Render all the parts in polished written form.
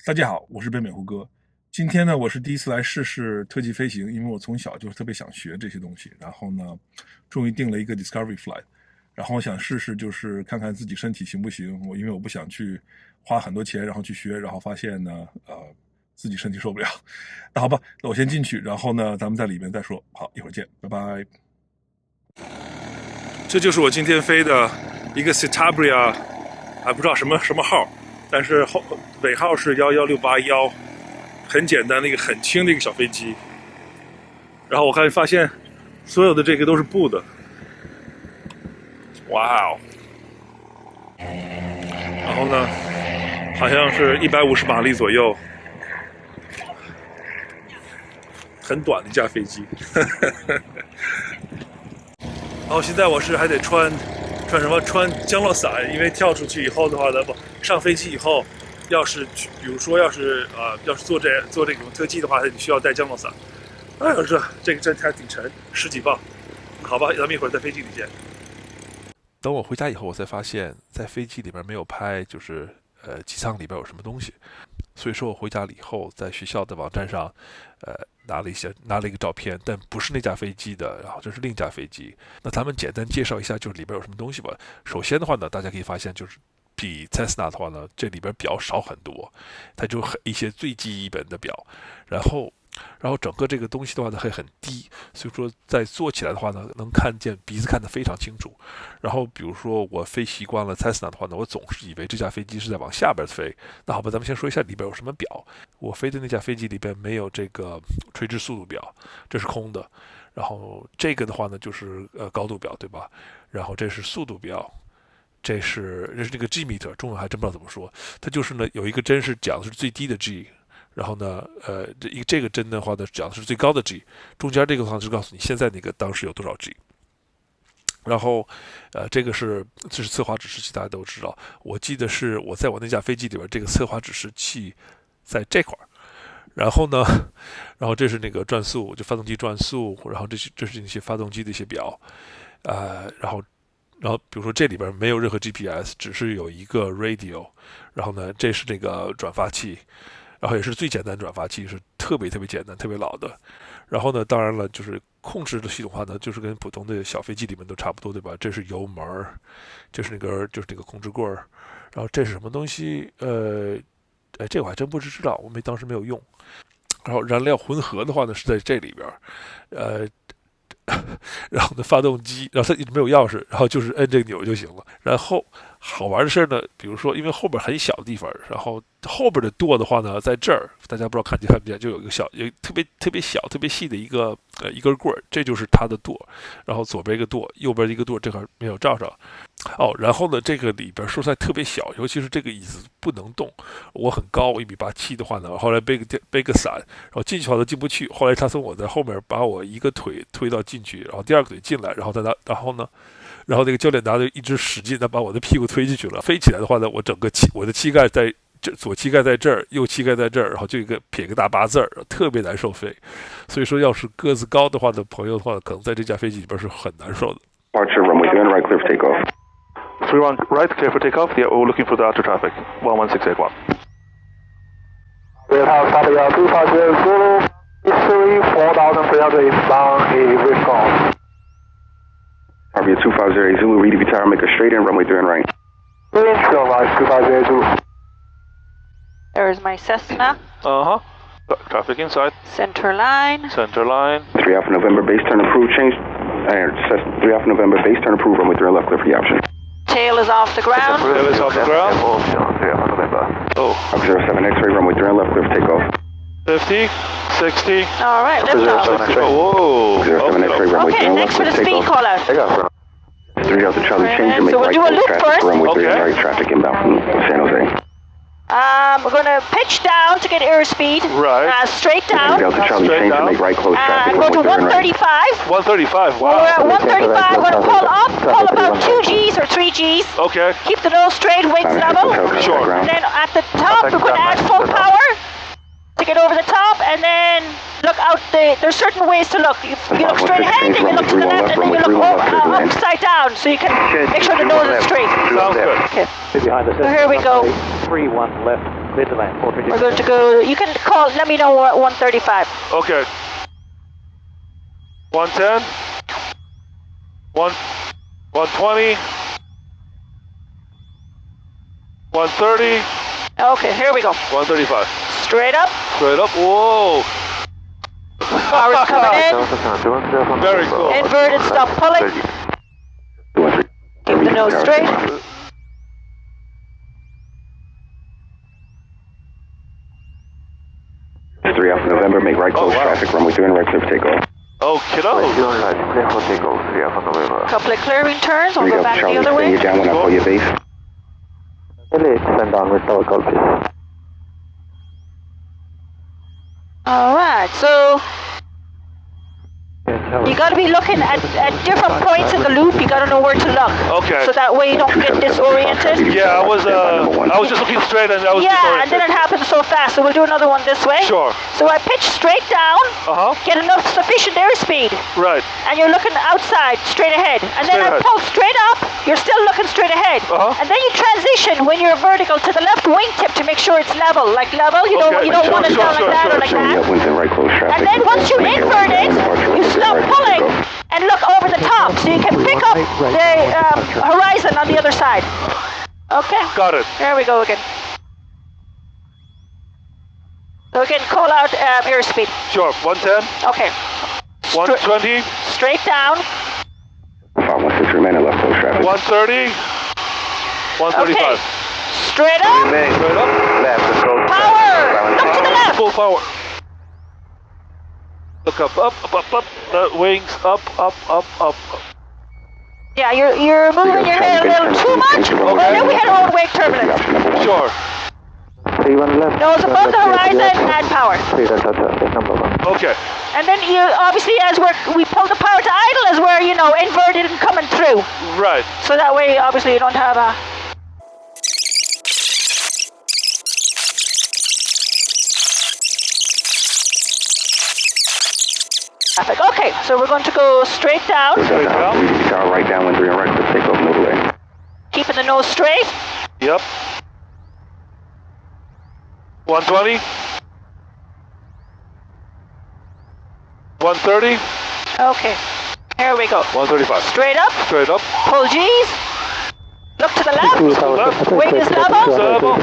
大家好，我是北美胡歌。今天呢，我是第一次来试试特技飞行，因为我从小就特别想学这些东西。然后呢，终于订了一个 Discovery flight，然后我想试试，就是看看自己身体行不行。因为我不想去花很多钱，然后去学，然后发现呢，自己身体受不了。那好吧，那我先进去，然后呢，咱们在里面再说。好，一会儿见，拜拜。这就是我今天飞的一个 Citabria，还不知道什么号。但是尾号是11681，很简单的一个很轻的一个小飞机。然后我发现所有的这个都是布的，哇哦！然后呢，好像是150马力左右，很短的一架飞机。然后现在我还得穿什么？穿降落伞，因为跳出去以后的话呢，上飞机以后，比如说要是做这种特技的话，你需要带降落伞。哎呦，这个真还挺沉，10几磅。好吧，咱们一会儿在飞机里见。等我回家以后，我才发现，在飞机里边没有拍，就是机舱里边有什么东西。所以说我回家了以后，在学校的网站上，拿了一个照片，但不是那架飞机的，然后这是另一架飞机。那咱们简单介绍一下，就是里边有什么东西吧。首先的话呢，大家可以发现，就是比 Cessna 的话呢，这里边表少很多，它就一些最基本的表，然后整个这个东西的话呢还很低，所以说在坐起来的话呢，能看见鼻子看得非常清楚。然后比如说我飞习惯了 Cessna 的话呢，我总是以为这架飞机是在往下边飞。那好吧，咱们先说一下里边有什么表。我飞的那架飞机里边没有这个垂直速度表，这是空的。然后这个的话呢就是高度表，对吧？然后这是速度表。这是这个 G meter， 中文还真不知道怎么说。它就是呢有一个针是讲的是最低的 G，然后呢，这个针的话呢，讲的是最高的 G， 中间这个方式告诉你现在那个当时有多少 G。然后，这是侧滑指示器，大家都知道。我记得是我在我那架飞机里边，这个侧滑指示器在这块儿。然后呢，然后这是那个转速，就发动机转速，然后这是那些发动机的一些表，然后比如说这里边没有任何 GPS， 只是有一个 radio， 然后呢，这是那个转发器。然后也是最简单的转发器，是特别简单、特别老的。然后呢，当然了，就是控制的系统化呢，就是跟普通的小飞机里面都差不多，对吧？这是油门，这是那个控制棍儿。然后这是什么东西？这我还真不知道，我当时没有用。然后燃料混合的话呢，是在这里边，然后呢，发动机，然后它一直没有钥匙，然后就是摁这个钮就行了。然后好玩的事呢，比如说，因为后边很小的地方，然后后边的舵的话呢，在这儿，大家不知道看不见，就有一个特别小、特别细的一根棍儿，这就是它的舵。然后左边一个舵，右边一个舵，这块没有照上。然后呢，这个里边说实在特别小，尤其是这个椅子不能动。我很高，1.87米的话呢，后来背个伞，然后进去的话都进不去。后来他从我在后面把我一个腿推到进去，然后第二个腿进来，然后然后那个教练拿着一直使劲的把我的屁股推进去了。飞起来的话呢，我的膝盖在左膝盖在这儿，右膝盖在这儿，然后就撇个大8字儿，特别难受飞。所以说，要是个子高的话的朋友的话，可能在这架飞机里边是很难受的。Departure runway 2 right clear for takeoff. 31 right clear for takeoff. Yeah, we're looking for the outer traffic. 11681. Citabria 250 Zulu, history 4300 eastbound, a wish call. Copy 250 Zulu, read if you tower, make a straight in, runway 3 right. Range field rise 250 Zulu. There's my Cessna. Uh-huh. Traffic inside. Center line. Center line. 3 Alpha November, base turn approved, change. 3 Alpha November, base turn approved, runway 3 left, clear for the option. Tail is off the ground. Tail is off the ground. Oh. Alpha 07 X-ray, runway 3 left, clear for takeoff. 50, 60. All right, lift off. Oh, whoa. 07 X-ray, runway 3 Okay, left, next for clear the for speed takeoff. call out. 3 Delta Charlie, change and make So we'll right do a close loop traffic, first. runway 3 Okay. right traffic inbound from San Jose. We're going to pitch down to get airspeed. Right. Straight 3 down. Delta Charlie, Straight change down. and make right close traffic, Go to runway 3 right. 135. 135, We're at wow. 135. We're going to pull up, pull about 2 Gs or 3 Gs. Okay. Keep the nose straight, wings level. Sure. And then at the top, we're going to add full power to get over the top, and then look out. There's certain ways to look. You look straight ahead, then you look to the left, and then you look upside down, so you can make sure the nose is straight. Sounds good. Okay. Behind us. So here we go. 31 left, midline, 450. We're going to go, you can call, let me know 135. Okay. 110. 120. 130. Okay, here we go. 135. Straight up. Straight up. Whoa. Power's coming in. Very cool. Inverted, stop pulling. Keep the nose straight. Three Alpha November, make right close traffic, runway 3 and right clear for takeoff. Oh, kiddo. Couple of clearing turns, we'll 3 go Alpha back the Charlie, other extend way. your down when I call your base. Send downward tower call, please. Alright, so you got to be looking at different points in the loop. You got to know where to look. Okay. So that way you don't get disoriented. Yeah, I was just looking straight and I was Yeah, and then it happens so fast. So we'll do another one this way. Sure. So I pitch straight down, get enough sufficient airspeed, Right. and you're looking outside, straight ahead. And then Straight I ahead. pull straight up, you're still looking straight ahead. And then you transition when you're vertical to the left wingtip to make sure it's level. Like level, you don't want it down like that or like that. Right close traffic. And then once you invert it, you stop pulling and look over the top so you can pick up the horizon on the other side. Okay? Got it. There we go again. So again, call out airspeed. Sure. 110. Okay. 120. Straight down. 516, remain at left close traffic. 130. 135. Okay. Straight up. Straight up. Left, control. Power. Look to the left. Full power. Look up. The wings up. Yeah, you're moving your head a little too much. Well, then we had our own wake turbulence. Sure. 31 left. Nose above the horizon, add power. Number 1. Okay. And then you obviously, as we pull the power to idle, as we're inverted and coming through. Right. So that way, obviously, you don't have a. Traffic. Okay, so we're going to go straight down, Tower right down, 3 and right clear for takeoff, motorway. keeping the nose straight. Yep. 120. 130. Okay, here we go. 135. Straight up, Straight up. pull G's. Look to the left. Left. Wing is level. Level.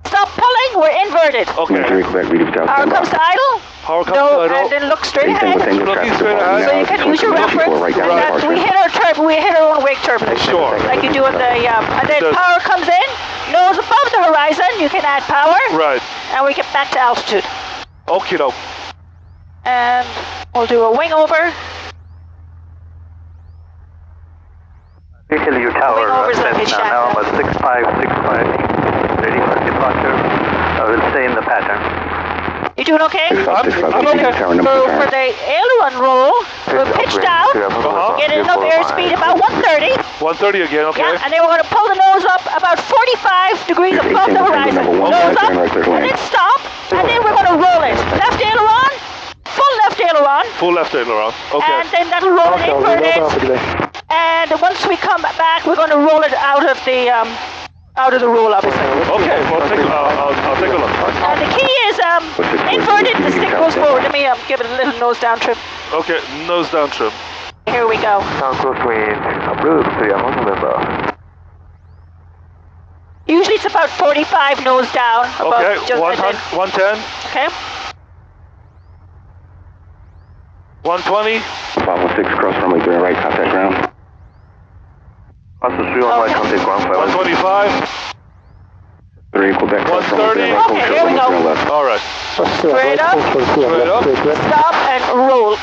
Stop pulling. We're inverted. Okay. 3 Quebec, read tower. Power comes to idle. Power comes No, to idle. and then look straight Anything ahead. within your Looking traffic straight department ahead. So now you is can use your 24 reference. right down And the that's, departure. we hit our own wake turbulence. Sure. Like you do in the and then Does. power comes in, nose above the horizon. You can add power, Right. and we get back to altitude. Okie doke. And we'll do a wing over. Usually your tower Wing overs and pitch down. now, but 6565, ready for departure. I will stay in the pattern. You doing okay? I'm okay. Tower So number for the aileron roll, we'll pitch down, get enough airspeed about 130. 130 again, okay. Yeah, and then we're going to pull the nose up about 45 degrees above the horizon. Nose up, and then stop, and then we're going to roll it. Left aileron, full left aileron, Full left aileron. Okay. and then that'll roll it inverted. And once we come back, we're going to roll it out of the roll, obviously. Okay, well, I'll take a look. And the key is inverted, the stick goes forward. Let me give it a little nose down trim. Okay, nose down trim. Here we go. Sound crosswind, approved, 3 November. Usually it's about 45 nose down. Above, Okay, just, 110, okay. 120. 516, cross runway 3 and right, contact ground. Also 3 on right, contact ground 125. 3 Quebec, cross runway 3 and right, Okay, here we go. All right. Straight up, Straight up. stop, and roll.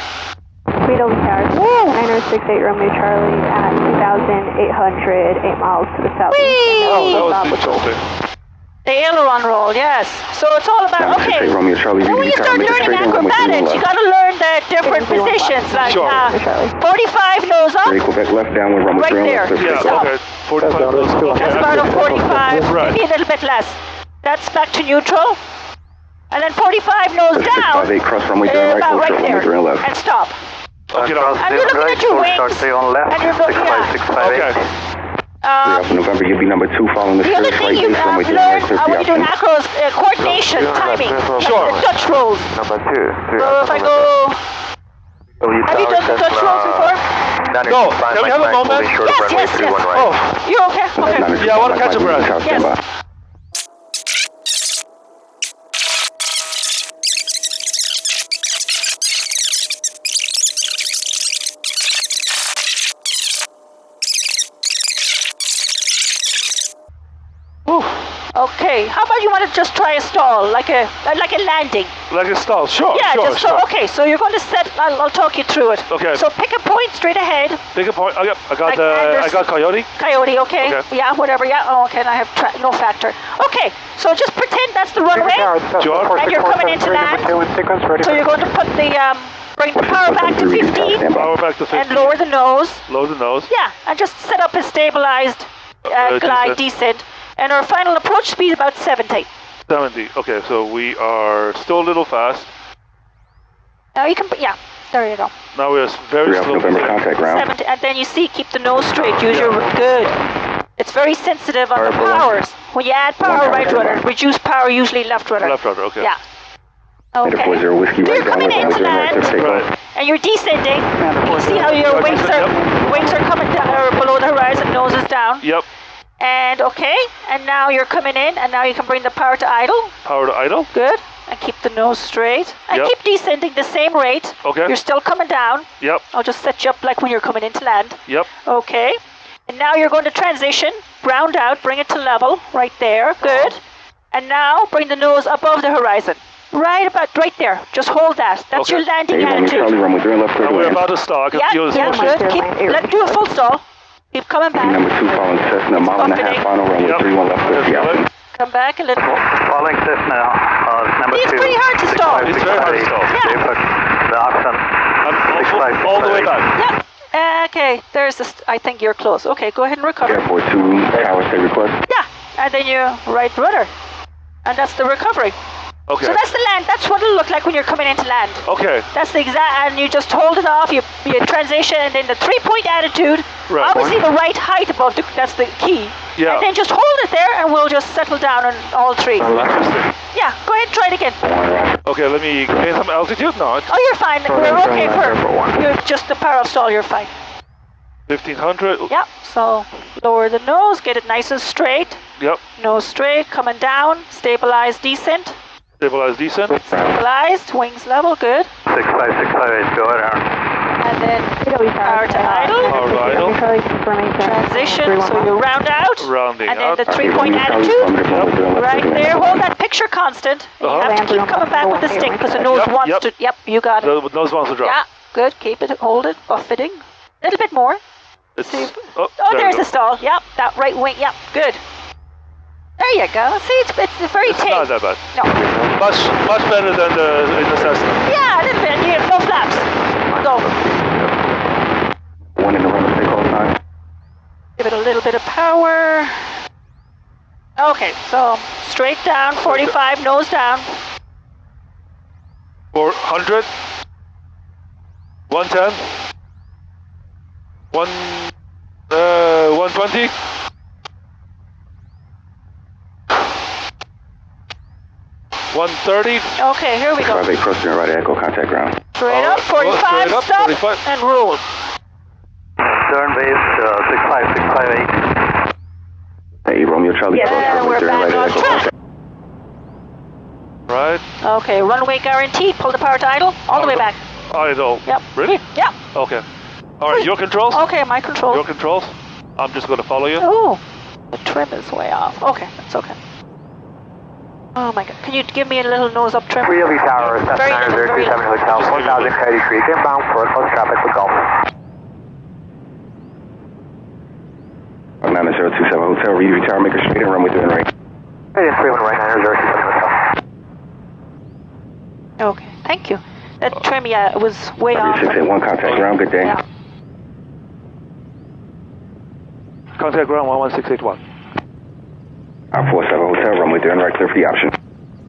Speed over tower, 9068 Romeo Charlie at 2,800, 8 miles to the southeast. Oh, that was interesting. The aileron roll, yes. So it's all about, okay, Romeo Charlie, then when you start learning acrobatics, you got to learn the different positions, like Sure. 45 nose up, 3 Quebec, left down with runway Right 3 and there. left clear for Yeah, takeoff. okay. 45 nose. Okay. that's about a 45, Right. maybe a little bit less. That's back to neutral. And then 45 nose down, 658, cross runway 3 and right, about close right runway 3 there, and left. and stop. Okay, And you're looking at your wings, Stay on left, and you're looking, 65, 658. Okay. Alpha November, you'll be number 2 following the The other first thing right you base runway learned clear for when the you're doing option. acros, coordination, timing, Sure. like the Dutch rolls. Number 2. So if I go, have you done the Dutch rolls before? No, can we have a moment? Yes. Oh, You okay? Okay. yeah, I want to catch a breath. Yes. Okay, how about you want to just try a stall, like a landing? Like a stall, sure. Yeah, sure, just sure. so, okay, so you're going to set, I'll talk you through it. Okay. So pick a point straight ahead. Pick a point. Oh, yep. I Like Anderson. got Coyote. Coyote, okay. Okay. Yeah, whatever, yeah. Oh, okay, and I have no factor. Okay, so just pretend that's the runway. Sure. And you're coming into land. So you're going to put the, bring the power back to 15 Power back to 50. and lower the nose. Lower the nose. Yeah, and just set up a stabilized glide descent. And our final approach speed about 70. 70. Okay, so we are still a little fast. Now you can, yeah, there you go. Now we're very 3 Alpha slow. November contact ground. 70, and then you see, keep the nose straight, use your, good. It's very sensitive on the Power below. powers. When you add power, right rudder. Reduce power, usually left rudder. Left rudder, okay. Yeah. Header Okay. 40 Whiskey So right you're coming downwind into runway 30 right land, clear for takeoff. Right. and you're descending. You see how your wings are coming down, or below the horizon, nose is down. Yep. And okay, and now you're coming in, and now you can bring the power to idle. Power to idle. Good. And keep the nose straight. And Yep. keep descending the same rate. Okay. You're still coming down. Yep. I'll just set you up like when you're coming into land. Yep. Okay. And now you're going to transition, round out, bring it to level, right there. Good. And now bring the nose above the horizon. Right there. Just hold that. That's Okay. your landing Hey, Romeo Charlie, attitude. runway 3 left clear to And we're land. about to start. I can feel this Yeah, motion. good. Let's do a full stall. Keep coming back. Number 2 following Cessna, mile and a half buffeting. final runway Yep. 31 left clear for the option. Come back a little more. Following Cessna, number 2. It's pretty hard to stall. It's very hard to stall. Yeah. The option. I'm all the way back. Yeah. Okay, there's this. I think you're close. Okay, go ahead and recover. Airport 2, tower stay request. Yeah, and then you right rudder. And that's the recovery. Okay. So that's the land. That's what it'll look like when you're coming into land. Okay. That's the exact, and you just hold it off, you transition, and then the 3-point attitude, Right. obviously the right height above, that's the key. Yeah. And then just hold it there, and we'll just settle down on all three. Yeah, go ahead and try it again. Okay, let me gain some altitude now. Oh, you're fine. We're okay for, you're just the power of stall, you're fine. 1500. Yeah, so lower the nose, get it nice and straight. Yep. Nose straight, coming down, stabilize descent. Stabilize descent. Stabilized, wings level, good. 65658, go ahead, Aaron. And then power to idle. Power to idle. Transition, so you round out. Rounding And then out. the 3-point attitude. Right there, hold that picture constant. And you have to keep coming back with the stick because the nose wants to. Yep, you got it. The nose wants to drop. Yeah, good. Keep it, hold it, buffeting. A little bit more. It's, See, oh, there's we the stall. Yep, that right wing. Yep, good. There you go. See, it's very It's tame. not that bad. No. Much better than in the Cessna. Yeah, a little bit. You have no flaps. Go. 1 in the runway takeoff time. Give it a little bit of power. Okay, so straight down, 45, nose down. 400. 110. 120. 130. Okay, here we go. Traffic crossing right at Echo contact ground. Straight up, 45, straight up, stop, 45. and roll. Stern base 65658. Hey, Romeo Charlie, Yeah, runway we're 30 back right on at Echo track. contact. Right. Okay, runway guaranteed. Pull the power to idle, all the way back. Idle. Yep. Really? Yep. Okay. All right, your controls? Okay, my control. Your controls? I'm just going to follow you. Oh, the trim is way off. Okay, that's okay. Oh my god, can you give me a little nose up trim? 3LV Tower, Very little, very 7037 Hotel, 1000 Coyote Creek, inbound for close traffic with Golf. 9027 Hotel, Reed Tower, make a straight and runway 30 right. Radiant 31 right, 9027 Hotel. Okay, thank you. That trim, yeah, it was way off. 3681 contact ground, good day. Yeah. Contact ground 11681. 47 Hotel, runway 30 right, clear for the option.